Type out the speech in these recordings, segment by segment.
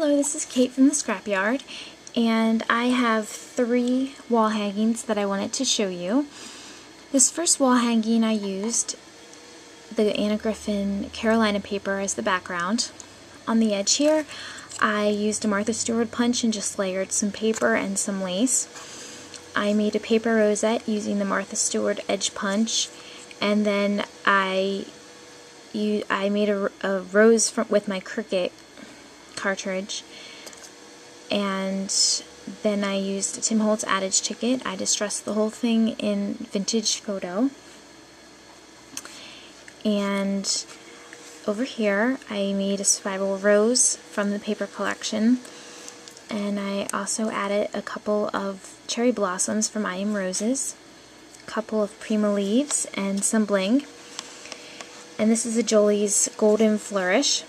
Hello, this is Kate from the Scrapyard, and I have 3 wall hangings that I wanted to show you. This first wall hanging I used the Anna Griffin Carolina paper as the background. On the edge here I used a Martha Stewart punch and just layered some paper and some lace. I made a paper rosette using the Martha Stewart edge punch, and then I made a rose with my Cricut cartridge, and then I used a Tim Holtz adage ticket. I distressed the whole thing in vintage photo, and over here I made a spiral rose from the paper collection, and I also added a couple of cherry blossoms from I Am Roses, a couple of Prima leaves, and some bling. And this is a Jolie's Golden Flourish.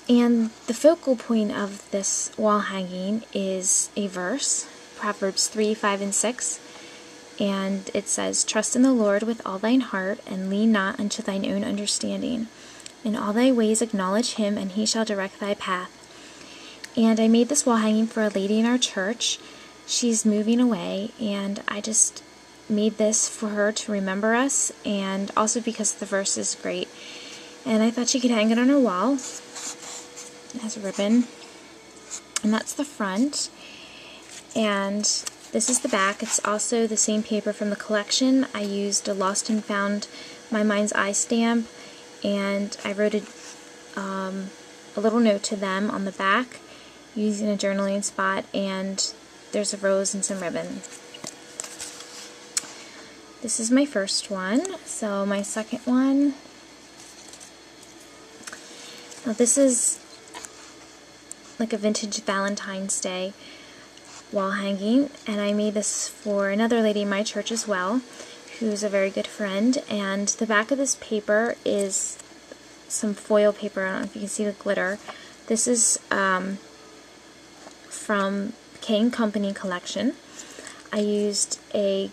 And the focal point of this wall hanging is a verse, Proverbs 3, 5, and 6. And it says, "Trust in the Lord with all thine heart, and lean not unto thine own understanding. In all thy ways acknowledge him, and he shall direct thy path." And I made this wall hanging for a lady in our church. She's moving away, and I just made this for her to remember us, and also because the verse is great. And I thought she could hang it on her wall. It has a ribbon, and that's the front, and this is the back. It's also the same paper from the collection. I used a Lost and Found My Mind's Eye stamp, and I wrote a little note to them on the back using a journaling spot, and there's a rose and some ribbon. This is my first one. So my second one, now this is like a vintage Valentine's Day wall hanging, and I made this for another lady in my church as well, who's a very good friend. And the back of this paper is some foil paper. I don't know if you can see the glitter. This is from K & Company collection. I used a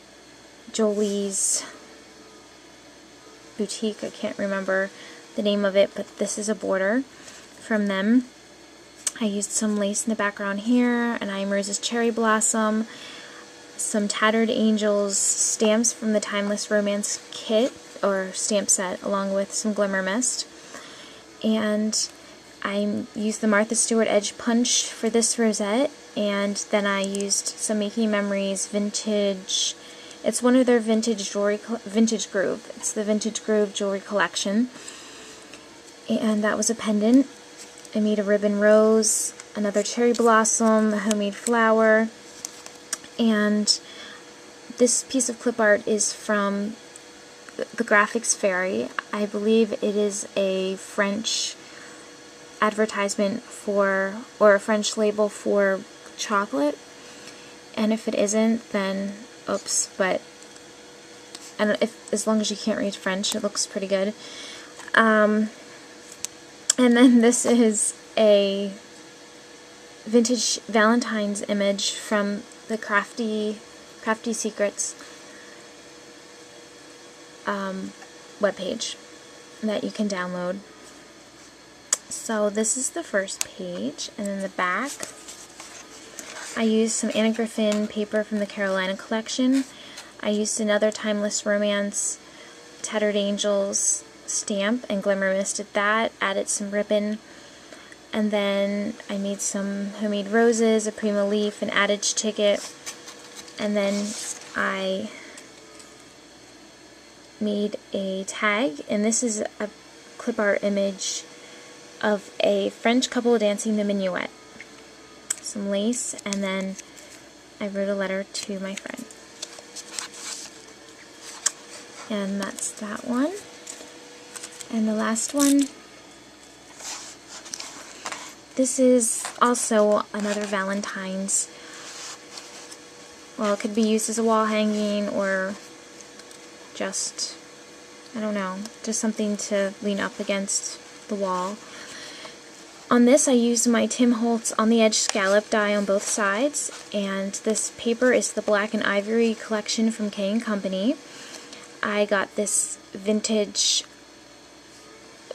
Jolie's boutique, I can't remember the name of it, but this is a border from them. I used some lace in the background here, and I Am Rose's cherry blossom, some Tattered Angels stamps from the Timeless Romance kit, or stamp set, along with some Glimmer Mist. And I used the Martha Stewart edge punch for this rosette, and then I used some Making Memories vintage. It's one of their vintage jewelry, Vintage Groove. It's the Vintage Groove jewelry collection, and that was a pendant. I made a ribbon rose, another cherry blossom, a homemade flower, and this piece of clip art is from the Graphics Fairy. I believe it is a French advertisement for, or a French label for chocolate, and if it isn't, then oops, but I don't, as long as you can't read French, it looks pretty good. And then this is a vintage Valentine's image from the Crafty Secrets webpage that you can download. So this is the first page, and then the back, I used some Anna Griffin paper from the Carolina collection. I used another Timeless Romance Tattered Angels stamp and Glimmer Misted that, added some ribbon, and then I made some homemade roses, a Prima leaf, an adage ticket, and then I made a tag, and this is a clip art image of a French couple dancing the minuet. Some lace, and then I wrote a letter to my friend. And that's that one. And the last one, this is also another Valentine's. Well, it could be used as a wall hanging, or just, I don't know, just something to lean up against the wall. On this I used my Tim Holtz on the edge scallop die on both sides, and this paper is the Black and Ivory collection from K & Company. I got this vintage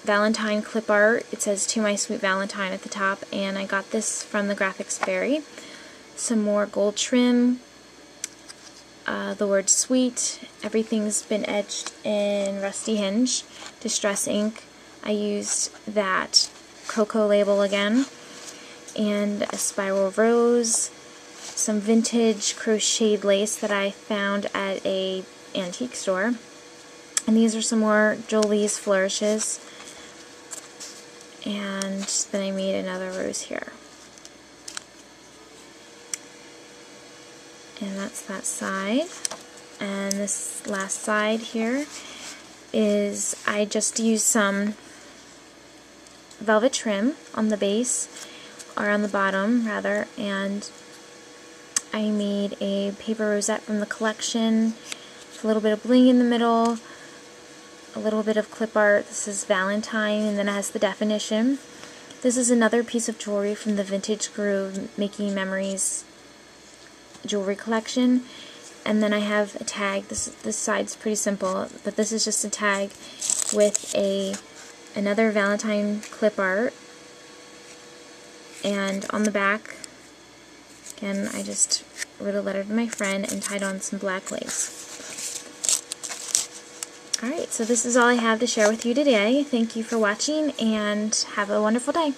Valentine clip art. It says "To My Sweet Valentine" at the top, and I got this from the Graphics Berry. Some more gold trim, the word "sweet." Everything's been etched in Rusty Hinge Distress ink. I used that cocoa label again, and a spiral rose, some vintage crocheted lace that I found at a antique store, and these are some more Jolie's flourishes, and then I made another rose here. And that's that side. And this last side here is, I just used some velvet trim on the base, or on the bottom rather, and I made a paper rosette from the collection, a little bit of bling in the middle, a little bit of clip art. This is Valentine, and then it has the definition. This is another piece of jewelry from the Vintage Groove Making Memories jewelry collection, and then I have a tag. This side's pretty simple, but this is just a tag with another Valentine clip art, and on the back, again, I just wrote a letter to my friend and tied on some black lace. Alright, so this is all I have to share with you today. Thank you for watching, and have a wonderful day.